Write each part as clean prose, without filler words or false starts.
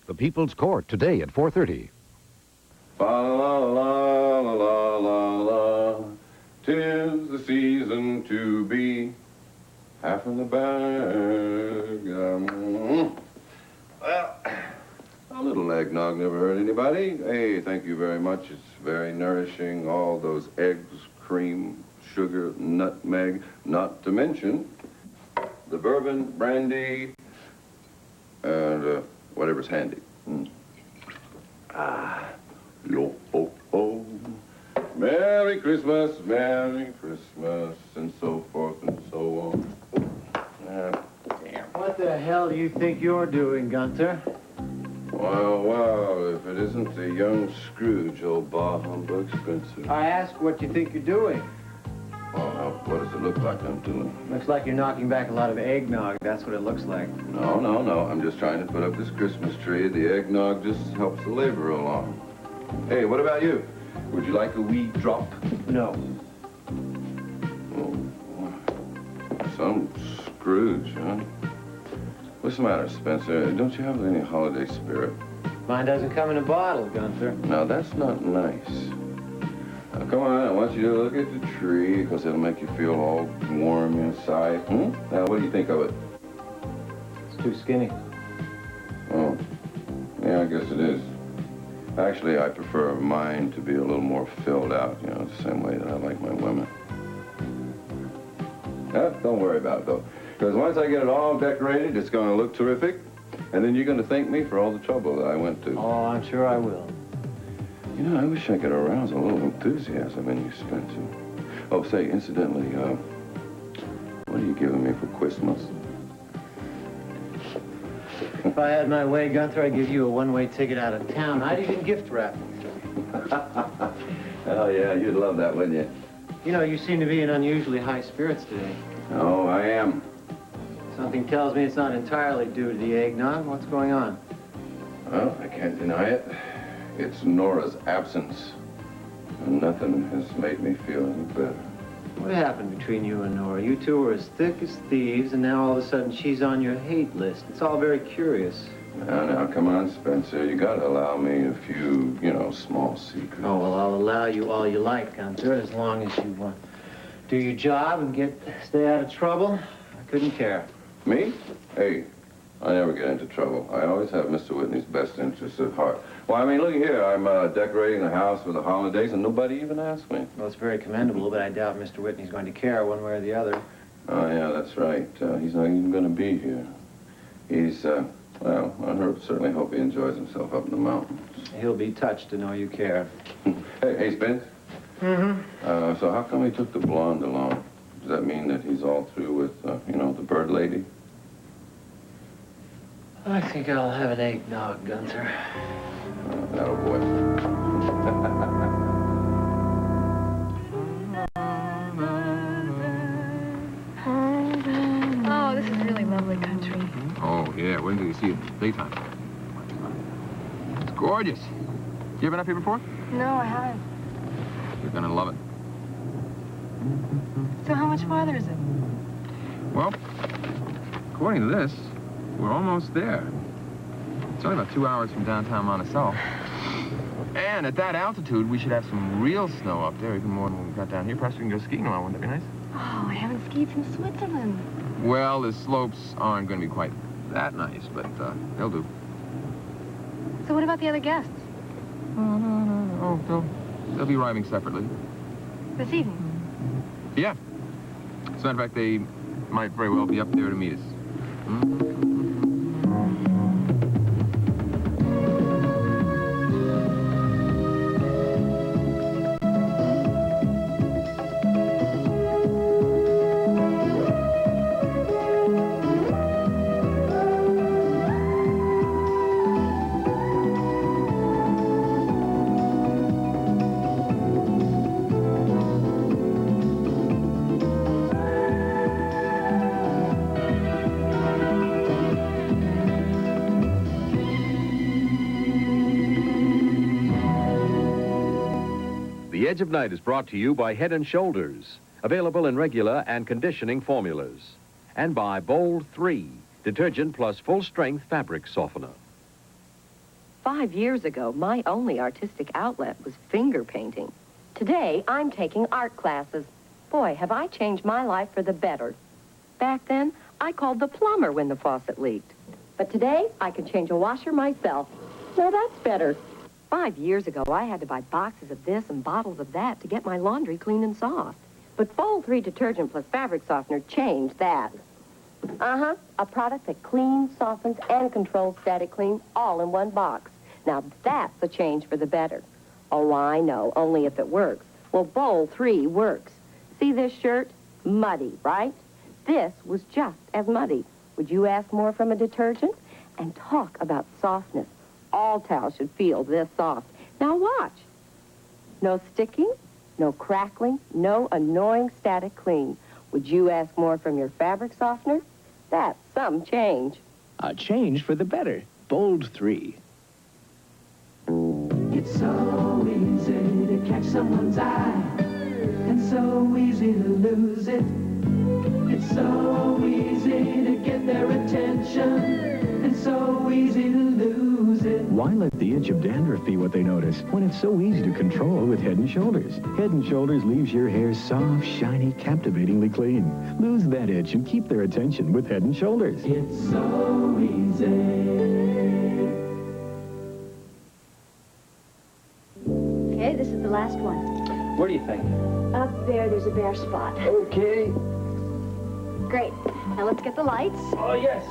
The People's Court, today at 4:30. Fa la la la la la la, 'tis the season to be half in the bag. Well, a little eggnog never hurt anybody. Hey, thank you very much. It's very nourishing. All those eggs, cream, sugar, nutmeg, not to mention the bourbon, brandy, and whatever's handy. Yo, oh, oh. Merry Christmas, and so forth and so on. Damn. What the hell do you think you're doing, Gunther? Well, if it isn't the young Scrooge, old bah humbug Spencer. I ask what you think you're doing. Well, now, what does it look like I'm doing? Looks like you're knocking back a lot of eggnog. That's what it looks like. No. I'm just trying to put up this Christmas tree. The eggnog just helps the labor along. Hey, what about you? Would you like a wee drop? No. Oh, some Scrooge, huh? What's the matter, Spencer? Don't you have any holiday spirit? Mine doesn't come in a bottle, Gunther. Now, that's not nice. Now, come on, I want you to look at the tree, because it'll make you feel all warm inside. Now, what do you think of it? It's too skinny. Oh, yeah, I guess it is. Actually, I prefer mine to be a little more filled out, you know, the same way that I like my women. Don't worry about it, though, because once I get it all decorated, it's going to look terrific, and then you're going to thank me for all the trouble that I went to. Oh, I'm sure I will. You know, I wish I could arouse a little enthusiasm in you, Spencer. Oh, say, incidentally, what are you giving me for Christmas? If I had my way, Gunther, I'd give you a one-way ticket out of town. I'd even gift wrap it. Oh, yeah, you'd love that, wouldn't you? You know, you seem to be in unusually high spirits today. Oh, I am. Something tells me it's not entirely due to the eggnog. What's going on? Well, I can't deny it. It's Nora's absence. And nothing has made me feel any better. What happened between you and Nora? You two were as thick as thieves, and now all of a sudden she's on your hate list. It's all very curious. Now, come on, Spencer. You gotta allow me a few, you know, small secrets. Oh, well, I'll allow you all you like, Gunther, as long as you do your job and stay out of trouble. I couldn't care. Me? Hey, I never get into trouble. I always have Mr. Whitney's best interests at heart. Well, I mean, look here. I'm decorating the house for the holidays, and nobody even asked me. Well, it's very commendable, but I doubt Mr. Whitney's going to care one way or the other. Oh, yeah, that's right. He's not even going to be here. He's, well, I certainly hope he enjoys himself up in the mountains. He'll be touched to know you care. Hey, Spence? Mm-hmm. So how come he took the blonde along? Does that mean that he's all through with, you know, the bird lady? I think I'll have an eggnog, Gunther. That'll boy. Oh, this is really lovely country. Oh, yeah. When do you see it? Daytime. It's gorgeous. You ever been up here before? No, I haven't. You're gonna love it. So how much farther is it? Well, according to this, we're almost there. It's only about 2 hours from downtown Monticello. And at that altitude, we should have some real snow up there, even more than we've got down here. Perhaps we can go skiing along. Wouldn't that be nice? Oh, I haven't skied since Switzerland. Well, the slopes aren't going to be quite that nice, but they'll do. So what about the other guests? Oh, they'll be arriving separately. This evening? Yeah. As a matter of fact, they might very well be up there to meet us. The Edge of Night is brought to you by Head & Shoulders, available in regular and conditioning formulas, and by Bold 3, detergent plus full-strength fabric softener. 5 years ago, my only artistic outlet was finger painting. Today, I'm taking art classes. Boy, have I changed my life for the better. Back then, I called the plumber when the faucet leaked. But today, I can change a washer myself. Now that's better. 5 years ago, I had to buy boxes of this and bottles of that to get my laundry clean and soft. But Bowl 3 detergent plus fabric softener changed that. A product that cleans, softens, and controls static clean all in one box. Now that's a change for the better. Oh, I know, only if it works. Well, Bowl 3 works. See this shirt? Muddy, right? This was just as muddy. Would you ask more from a detergent? And talk about softness. All towels should feel this soft. Now watch. No sticking, no crackling, no annoying static clean. Would you ask more from your fabric softener? That's some change. A change for the better. Bold 3. It's so easy to catch someone's eye, and so easy to lose it. It's so easy to get their attention, and so easy to lose it. Why let the itch of dandruff be what they notice when it's so easy to control with Head & Shoulders? Head & Shoulders leaves your hair soft, shiny, captivatingly clean. Lose that itch and keep their attention with Head & Shoulders. It's so easy. Okay, this is the last one. Where do you think? Up there's a bare spot. Okay. Great. Now let's get the lights. Oh, yes.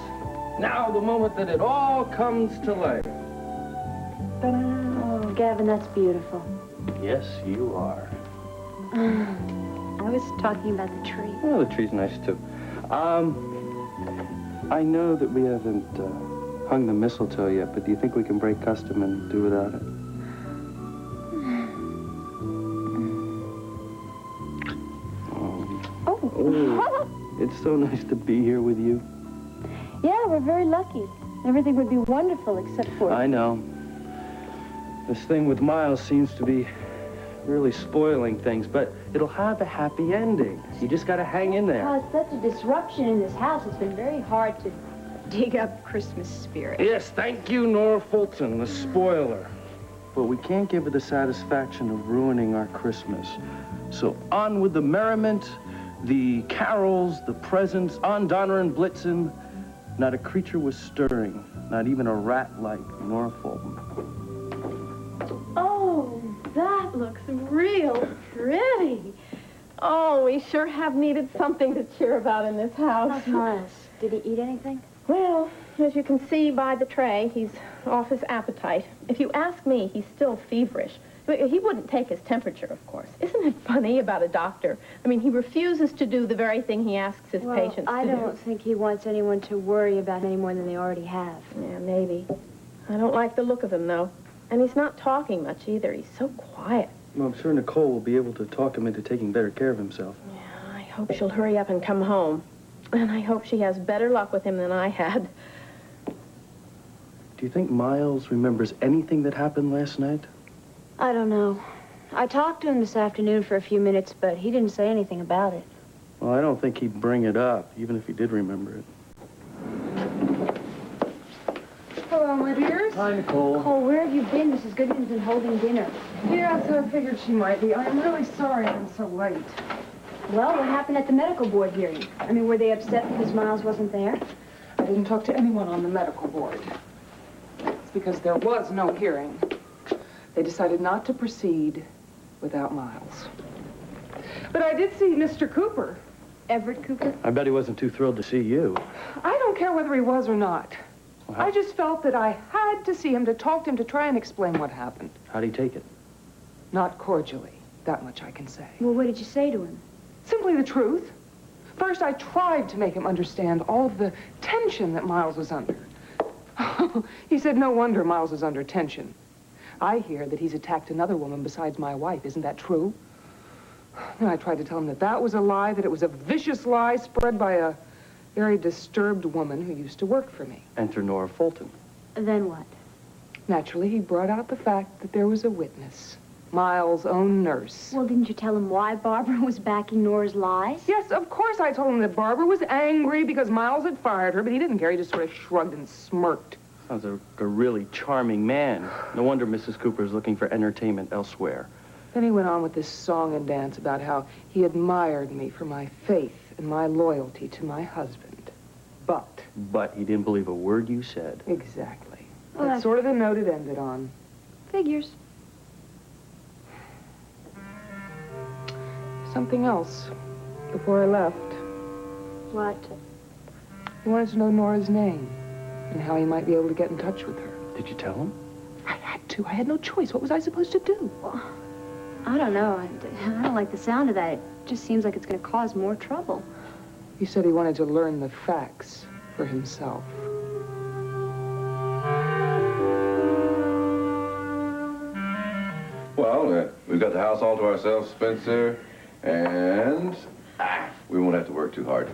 Now the moment that it all comes to life. Oh, Gavin, that's beautiful. Yes, you are. I was talking about the tree. Well, the tree's nice, too. I know that we haven't hung the mistletoe yet, but do you think we can break custom and do without it? Oh, it's so nice to be here with you. Yeah, we're very lucky. Everything would be wonderful except for... I know. This thing with Miles seems to be really spoiling things, but it'll have a happy ending. You just gotta hang in there. Caused such a disruption in this house, it's been very hard to dig up Christmas spirit. Yes, thank you, Nora Fulton, the spoiler. But we can't give her the satisfaction of ruining our Christmas. So on with the merriment, the carols, the presents, on Donner and Blitzen. Not a creature was stirring, not even a rat like Nora Fulton. Oh, that looks real pretty. Oh, we sure have needed something to cheer about in this house. How's Miles? Did he eat anything? Well, as you can see by the tray, he's off his appetite. If you ask me, he's still feverish. He wouldn't take his temperature, of course. Isn't it funny about a doctor? I mean, he refuses to do the very thing he asks his patients to do. I don't think he wants anyone to worry about him any more than they already have. Yeah, maybe. I don't like the look of him, though. And he's not talking much, either. He's so quiet. Well, I'm sure Nicole will be able to talk him into taking better care of himself. Yeah, I hope she'll hurry up and come home. And I hope she has better luck with him than I had. Do you think Miles remembers anything that happened last night? I don't know. I talked to him this afternoon for a few minutes, but he didn't say anything about it. Well, I don't think he'd bring it up, even if he did remember it. Hello, my dears. Hi, Nicole. Oh, where have you been? Mrs. Goodman's been holding dinner. Yes, I figured she might be. I'm really sorry I'm so late. Well, what happened at the medical board hearing? I mean, were they upset because Miles wasn't there? I didn't talk to anyone on the medical board. It's because there was no hearing. They decided not to proceed without Miles. But I did see Mr. Cooper. Everett Cooper? I bet he wasn't too thrilled to see you. I don't care whether he was or not. Well, I just felt that I had to see him, to talk to him, to try and explain what happened. How'd he take it? Not cordially. That much I can say. Well, what did you say to him? Simply the truth. First, I tried to make him understand all of the tension that Miles was under. He said, no wonder Miles is under tension. I hear that he's attacked another woman besides my wife. Isn't that true? Then I tried to tell him that that was a lie, that it was a vicious lie spread by a very disturbed woman who used to work for me. Enter Nora Fulton. Then what? Naturally, he brought out the fact that there was a witness, Miles' own nurse. Well, didn't you tell him why Barbara was backing Nora's lies? Yes, of course I told him that Barbara was angry because Miles had fired her, but he didn't care. He just sort of shrugged and smirked. Sounds like a really charming man. No wonder Mrs. Cooper's looking for entertainment elsewhere. Then he went on with this song and dance about how he admired me for my faith and my loyalty to my husband. But he didn't believe a word you said. Exactly. Well, That's sort of the note it ended on. Figures. Something else before I left. What? He wanted to know Nora's name and how he might be able to get in touch with her. Did you tell him? I had to. I had no choice. What was I supposed to do? Well, I don't know. I don't like the sound of that. It just seems like it's going to cause more trouble. He said he wanted to learn the facts for himself. Well, we've got the house all to ourselves, Spencer, and we won't have to work too hard.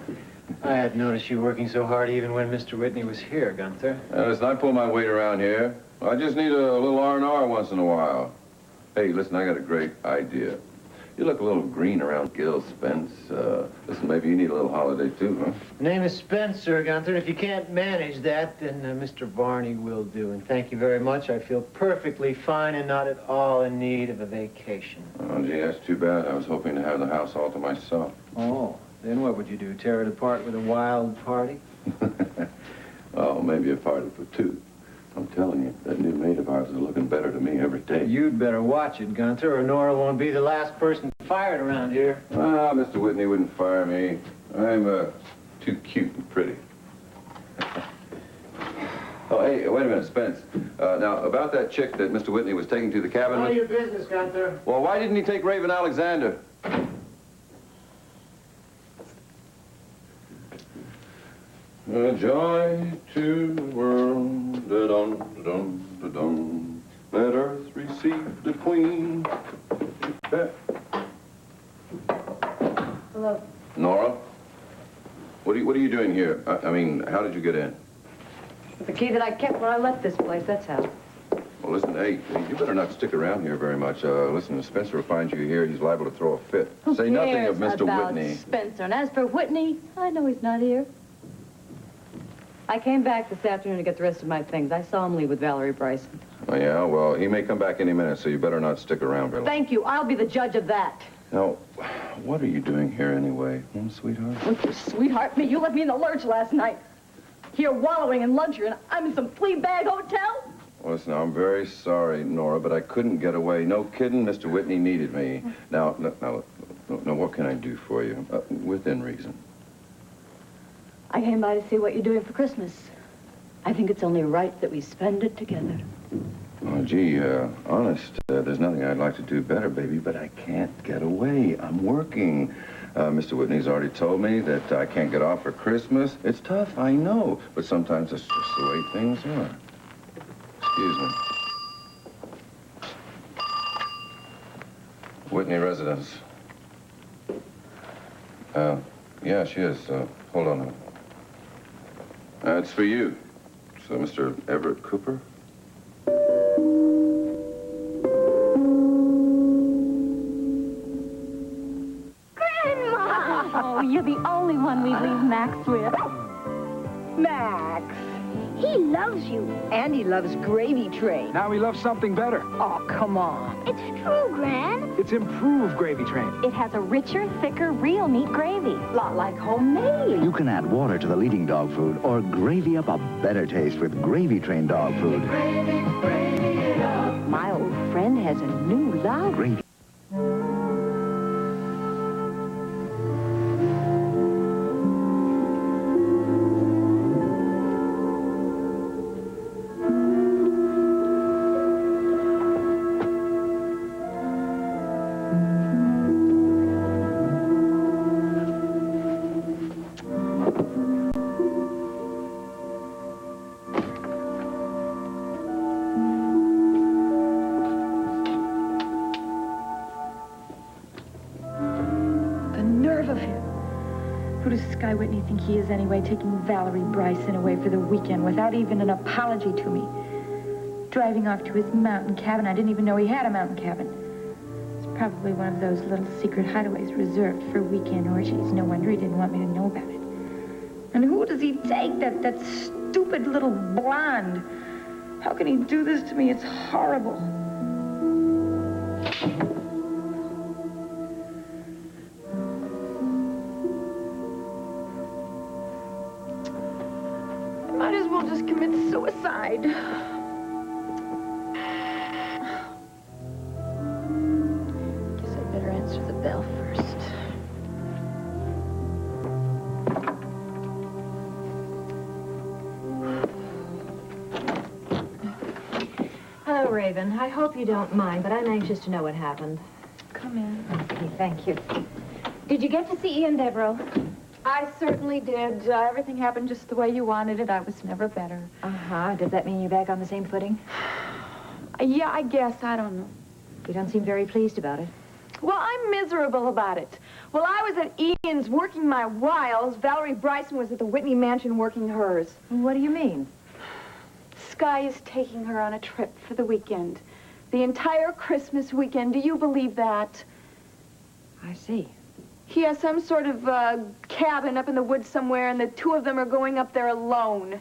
I hadn't noticed you working so hard even when Mr. Whitney was here, Gunther. Listen, I pull my weight around here. I just need a little R&R once in a while. Hey, listen, I got a great idea. You look a little green around gills, Spence. Listen, maybe you need a little holiday too, huh? The name is Spencer, Gunther. If you can't manage that, then Mr. Varney will do. And thank you very much. I feel perfectly fine and not at all in need of a vacation. Oh, gee, that's too bad. I was hoping to have the house all to myself. Oh, then what would you do? Tear it apart with a wild party? Oh, maybe a party for two. I'm telling you, that new maid of ours is looking better to me every day. You'd better watch it, Gunther, or Nora won't be the last person fired around here. Ah, Mr. Whitney wouldn't fire me. I'm too cute and pretty. Oh, hey, wait a minute, Spence. Now, about that chick that Mr. Whitney was taking to the cabin None of with... your business, Gunther. Well, why didn't he take Raven Alexander? A joy to the world, da-dum, da-dum, da-dum. Let earth receive the queen. Hello. Nora? What are you doing here? I mean, how did you get in? With the key that I kept when I left this place, that's how. Well, listen, hey, you better not stick around here very much. Listen, if Spencer will find you here, he's liable to throw a fit. Say nothing of Mr. about Whitney. Spencer. And as for Whitney, I know he's not here. I came back this afternoon to get the rest of my things. I saw him leave with Valerie Bryson. Oh, yeah? Well, he may come back any minute, so you better not stick around very long. Thank you. I'll be the judge of that. Now, what are you doing here anyway, sweetheart? Look, you sweetheart me. You left me in the lurch last night. Here wallowing in luxury, and I'm in some flea bag hotel? Well, listen, I'm very sorry, Nora, but I couldn't get away. No kidding, Mr. Whitney needed me. Now, what can I do for you? Within reason. I came by to see what you're doing for Christmas. I think it's only right that we spend it together. Oh, gee, honest, there's nothing I'd like to do better, baby, but I can't get away. I'm working. Mr. Whitney's already told me that I can't get off for Christmas. It's tough, I know, but sometimes it's just the way things are. Excuse me. Whitney residence. Yeah, she is. Hold on a minute. It's for you. So, Mr. Everett Cooper? Oh, you're the only one we leave Max with. Max. He loves you. And he loves Gravy Train. Now he loves something better. Oh, come on. It's true, Gran. It's improved Gravy Train. It has a richer, thicker, real meat gravy. A lot like homemade. You can add water to the leading dog food or gravy up a better taste with Gravy Train dog food. Gravy it up. My old friend has a new love. Gravy. Whitney think he is anyway, taking Valerie Bryson away for the weekend without even an apology to me? Driving off to his mountain cabin. I didn't even know he had a mountain cabin. It's probably one of those little secret hideaways reserved for weekend orgies. No wonder he didn't want me to know about it. And who does he take? That stupid little blonde. How can he do this to me? It's horrible. I might as well just commit suicide. Guess I'd better answer the bell first. Hello, Raven. I hope you don't mind, but I'm anxious to know what happened. Come in. Okay, thank you. Did you get to see Ian Devereaux? I certainly did. Everything happened just the way you wanted it. I was never better. Uh-huh. Does that mean you're back on the same footing? Yeah, I guess. I don't know. You don't seem very pleased about it. Well, I'm miserable about it. While I was at Ian's working my wiles, Valerie Bryson was at the Whitney Mansion working hers. What do you mean? Sky is taking her on a trip for the weekend. The entire Christmas weekend. Do you believe that? I see. He has some sort of cabin up in the woods somewhere, and the two of them are going up there alone.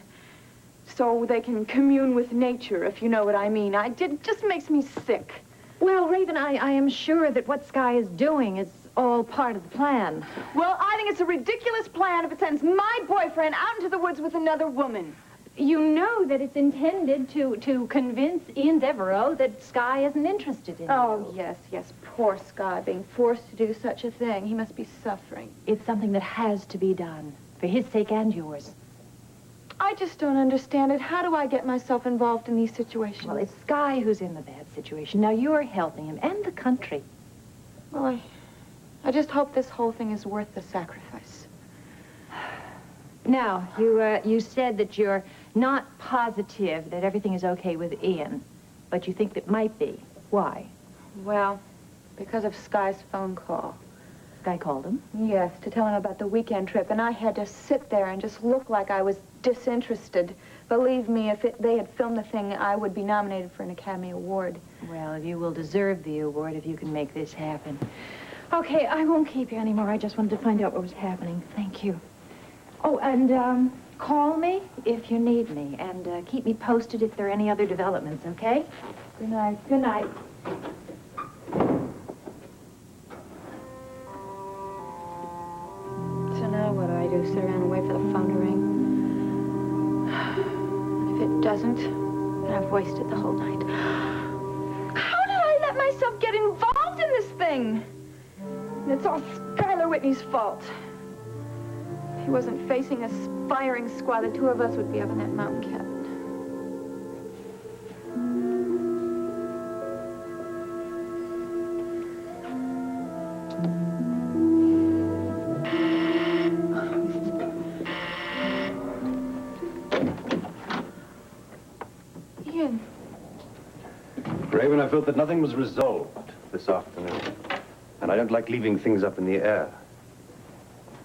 So they can commune with nature, if you know what I mean. It just makes me sick. Well, Raven, I am sure that what Sky is doing is all part of the plan. Well, I think it's a ridiculous plan if it sends my boyfriend out into the woods with another woman. You know that it's intended to convince Ian Devereaux that Sky isn't interested in Oh, you. yes, yes. Poor Sky, being forced to do such a thing. He must be suffering. It's something that has to be done, for his sake and yours. I just don't understand it. How do I get myself involved in these situations? Well, it's Sky who's in the bad situation. Now, you're helping him and the country. Well, I just hope this whole thing is worth the sacrifice. Now, you said that you're not positive that everything is okay with Ian, but you think that might be. Why? Well, because of Sky's phone call. Sky called him? Yes, to tell him about the weekend trip, and I had to sit there and just look like I was disinterested. Believe me, if they had filmed the thing, I would be nominated for an Academy Award. Well, you will deserve the award if you can make this happen. Okay, I won't keep you anymore. I just wanted to find out what was happening. Thank you. Oh, and call me if you need me, and keep me posted if there are any other developments, okay? Good night. Good night. So now what do? Sit around and wait for the phone to ring? If it doesn't, then I've wasted the whole night. How did I let myself get involved in this thing? And it's all Skylar Whitney's fault. If he wasn't facing a firing squad, the two of us would be up in that mountain cabin. Ian. Raven, I felt that nothing was resolved this afternoon. And I don't like leaving things up in the air.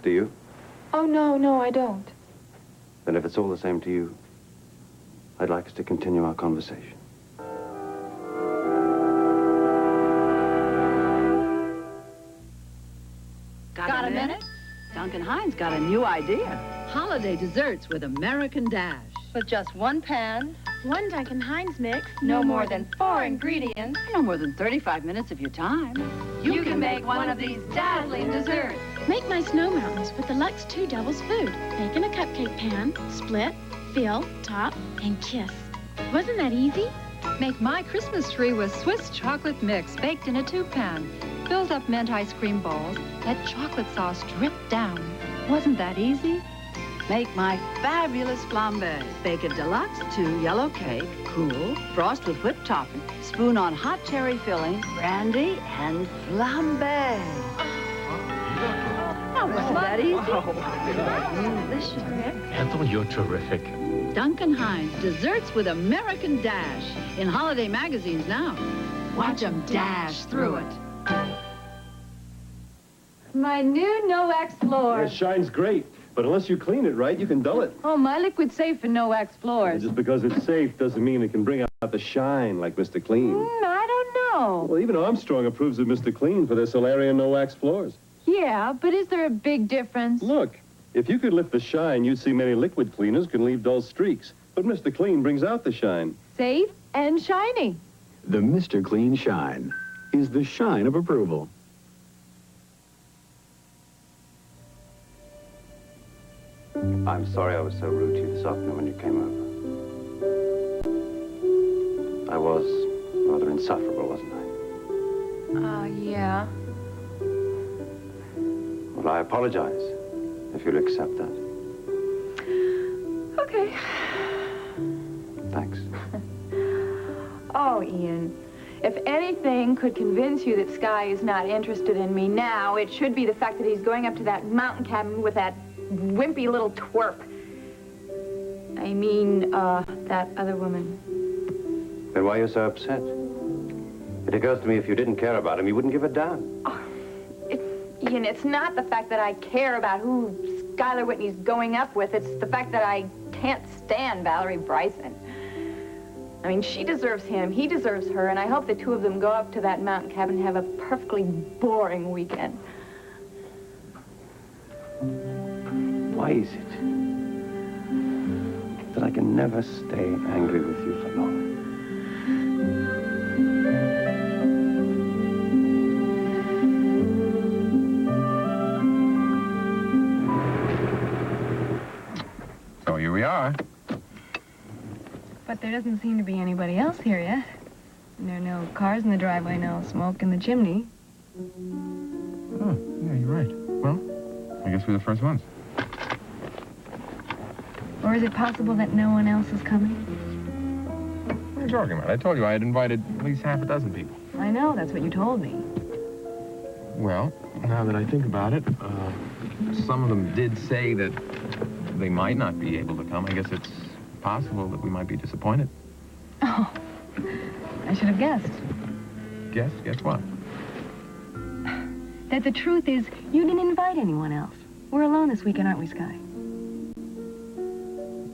Do you? Oh, no, I don't. Then if it's all the same to you, I'd like us to continue our conversation. Got a minute? Duncan Hines got a new idea. Holiday desserts with American Dash. With just one pan, One Duncan Hines mix. no more than 4 ingredients, No more than 35 minutes of your time. you can make one of these dazzling desserts. Make my snow mountains with the Lux 2 Doubles food. Bake in a cupcake pan, split, fill, top, and kiss. Wasn't that easy? Make my Christmas tree with Swiss chocolate mix baked in a 2-pan. Filled up mint ice cream balls, let chocolate sauce drip down. Wasn't that easy? Make my fabulous flambe. Bake a deluxe 2 yellow cake, cool, frost with whipped topping, spoon on hot cherry filling, brandy, and flambe. Oh, wasn't that easy? Delicious. Ethel, you're terrific. Duncan Hines, desserts with American Dash. In holiday magazines now. Watch them dash through it. My new no-wax floor. It shines great, but unless you clean it right, you can dull it. Oh, my liquid's safe for no-wax floors. Just because it's safe doesn't mean it can bring out the shine like Mr. Clean. I don't know. Well, even Armstrong approves of Mr. Clean for their Solarian no-wax floors. Yeah, but is there a big difference? Look, if you could lift the shine, you'd see many liquid cleaners can leave dull streaks. But Mr. Clean brings out the shine. safe, and shiny. The Mr. Clean Shine is the shine of approval. I'm sorry I was so rude to you this afternoon when you came over. I was rather insufferable, wasn't I? Yeah. Well, I apologize, if you'll accept that. Okay. Thanks. Oh, Ian, if anything could convince you that Sky is not interested in me now, it should be the fact that he's going up to that mountain cabin with that wimpy little twerp. I mean, that other woman. Then why are you so upset? It occurs to me if you didn't care about him, you wouldn't give a damn. Oh, Ian, it's not the fact that I care about who Skylar Whitney's going up with. It's the fact that I can't stand Valerie Bryson. I mean, she deserves him, he deserves her, and I hope the two of them go up to that mountain cabin and have a perfectly boring weekend. Why is it that I can never stay angry with you for long? So here we are. But there doesn't seem to be anybody else here yet. And there are no cars in the driveway, no smoke in the chimney. Oh, yeah, you're right. Well, I guess we're the first ones. Or is it possible that no one else is coming? What are you talking about? I told you I had invited at least half a dozen people. I know, that's what you told me. Well, now that I think about it, some of them did say that they might not be able to come. I guess it's possible that we might be disappointed. Oh, I should have guessed. Guess what? That the truth is, you didn't invite anyone else. We're alone this weekend, aren't we, Sky?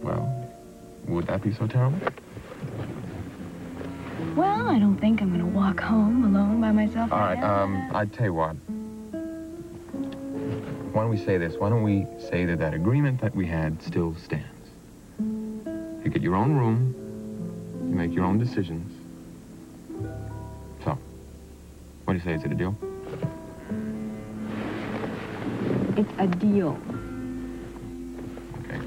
Well, would that be so terrible? Well, I don't think I'm gonna walk home alone by myself. All right, I'd tell you what. Why don't we say this? Why don't we say that that agreement that we had still stands? You get your own room, you make your own decisions. So, what do you say? Is it a deal? It's a deal. Okay.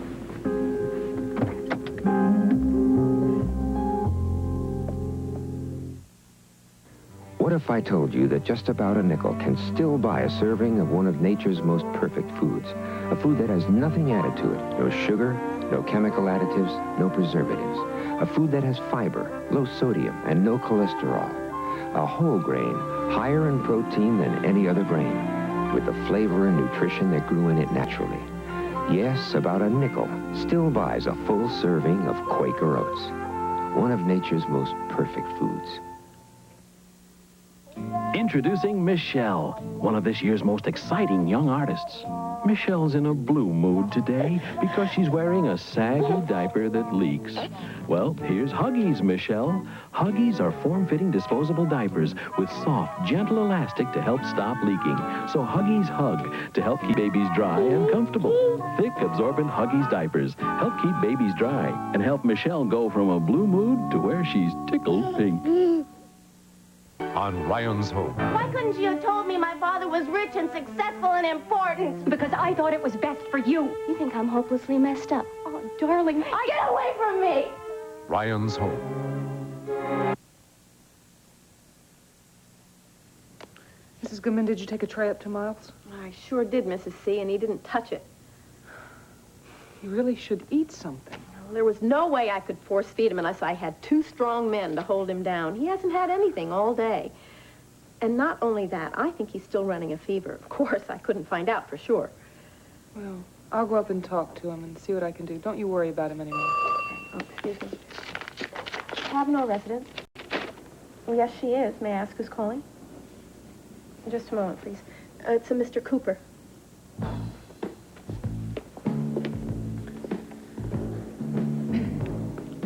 What if I told you that just about a nickel can still buy a serving of one of nature's most perfect foods? A food that has nothing added to it. No sugar, no chemical additives, no preservatives. A food that has fiber, low sodium, and no cholesterol. A whole grain, higher in protein than any other grain, with the flavor and nutrition that grew in it naturally. Yes, about a nickel still buys a full serving of Quaker oats. One of nature's most perfect foods. Introducing Michelle, one of this year's most exciting young artists. Michelle's in a blue mood today because she's wearing a saggy diaper that leaks. Well, here's Huggies, Michelle. Huggies are form-fitting disposable diapers with soft, gentle elastic to help stop leaking. So Huggies Hug to help keep babies dry and comfortable. Thick, absorbent Huggies diapers help keep babies dry and help Michelle go from a blue mood to where she's tickled pink. On Ryan's Home. Why couldn't you have told me my father was rich and successful and important? Because I thought it was best for you. You think I'm hopelessly messed up? Oh, darling, get away from me! Ryan's Home. Mrs. Goodman, did you take a tray up to Miles? I sure did, Mrs. C, and he didn't touch it. He really should eat something. Well, there was no way I could force feed him unless I had two strong men to hold him down. He hasn't had anything all day. And not only that, I think he's still running a fever. Of course, I couldn't find out for sure. Well, I'll go up and talk to him and see what I can do. Don't you worry about him anymore. Oh, excuse me. Kavanaugh resident? Oh, yes, she is. May I ask who's calling? Just a moment, please. It's a Mr. Cooper.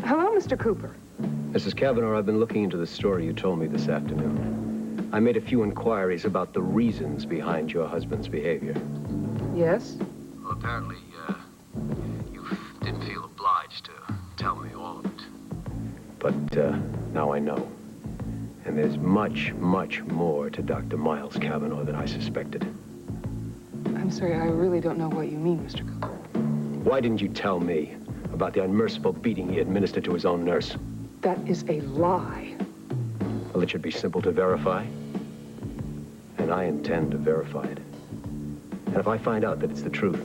Hello, Mr. Cooper. Mrs. Kavanaugh, I've been looking into the story you told me this afternoon. I made a few inquiries about the reasons behind your husband's behavior. Yes? Well, apparently, you didn't feel obliged to tell me all of it. But now I know. And there's much, much more to Dr. Miles Cavanaugh than I suspected. I'm sorry, I really don't know what you mean, Mr. Cooper. Why didn't you tell me about the unmerciful beating he administered to his own nurse? That is a lie. Well, it should be simple to verify. And I intend to verify it. And if I find out that it's the truth,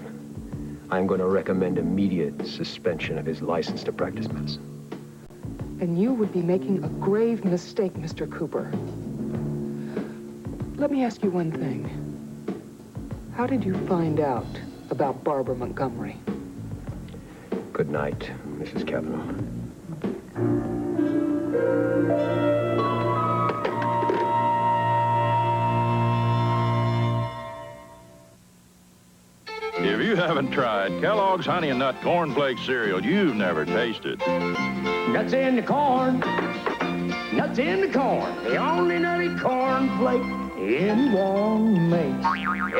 I'm going to recommend immediate suspension of his license to practice medicine. And you would be making a grave mistake, Mr. Cooper. Let me ask you one thing. How did you find out about Barbara Montgomery? Good night, Mrs. Cavanaugh. If you haven't tried Kellogg's Honey and Nut Cornflakes cereal, you've never tasted. Nuts in the corn. Nuts in the corn. The only nutty cornflake anyone makes.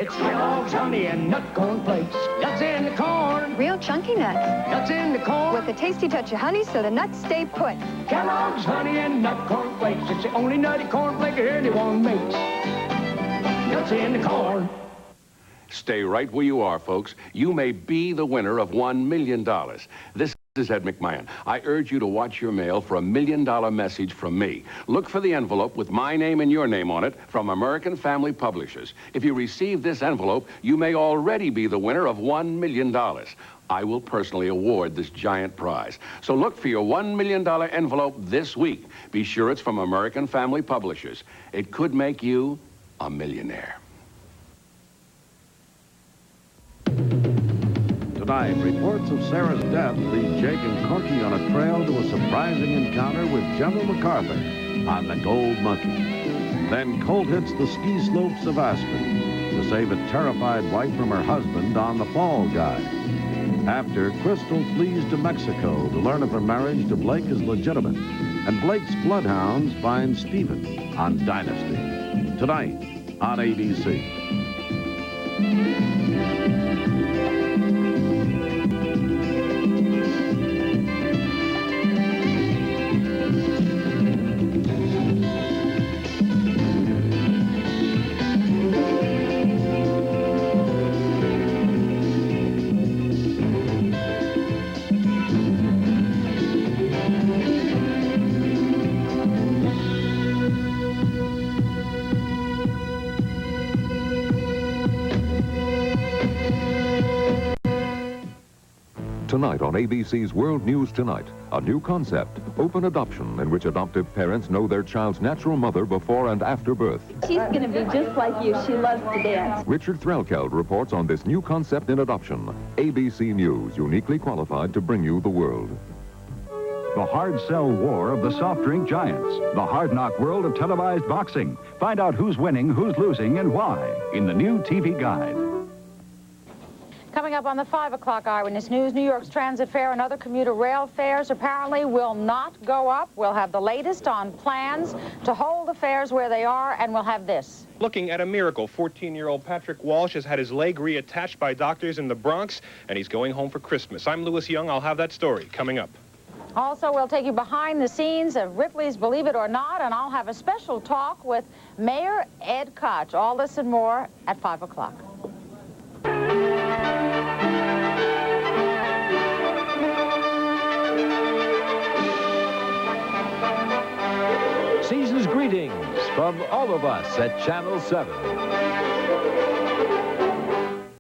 It's Kellogg's Honey and Nut Cornflakes. Nuts in the corn. Real chunky nuts. Nuts in the corn. With a tasty touch of honey so the nuts stay put. Kellogg's Honey and Nut Cornflakes. It's the only nutty cornflake anyone makes. Nuts in the corn. Stay right where you are, folks. You may be the winner of $1 million. This is Ed McMahon. I urge you to watch your mail for $1 million message from me. Look for the envelope with my name and your name on it from American Family Publishers. If you receive this envelope, you may already be the winner of $1 million. I will personally award this giant prize. So look for your $1 million envelope this week. Be sure it's from American Family Publishers. It could make you a millionaire. Tonight, reports of Sarah's death lead Jake and Corky on a trail to a surprising encounter with General MacArthur on the Gold Monkey. Then Colt hits the ski slopes of Aspen to save a terrified wife from her husband on the Fall Guy. After, Crystal flees to Mexico to learn if her marriage to Blake is legitimate. And Blake's bloodhounds find Stephen on Dynasty. Tonight on ABC. Tonight on ABC's World News Tonight, a new concept, open adoption, in which adoptive parents know their child's natural mother before and after birth. She's going to be just like you. She loves to dance. Richard Threlkeld reports on this new concept in adoption. ABC News, uniquely qualified to bring you the world. The hard sell war of the soft drink giants. The hard knock world of televised boxing. Find out who's winning, who's losing, and why in the new TV guide. Coming up on the 5 o'clock Eyewitness News, New York's transit fare and other commuter rail fares apparently will not go up. We'll have the latest on plans to hold the fares where they are, and we'll have this. Looking at a miracle, 14-year-old Patrick Walsh has had his leg reattached by doctors in the Bronx, and he's going home for Christmas. I'm Louis Young. I'll have that story coming up. Also, we'll take you behind the scenes of Ripley's Believe It or Not, and I'll have a special talk with Mayor Ed Koch. All this and more at 5 o'clock. Season's greetings from all of us at Channel 7.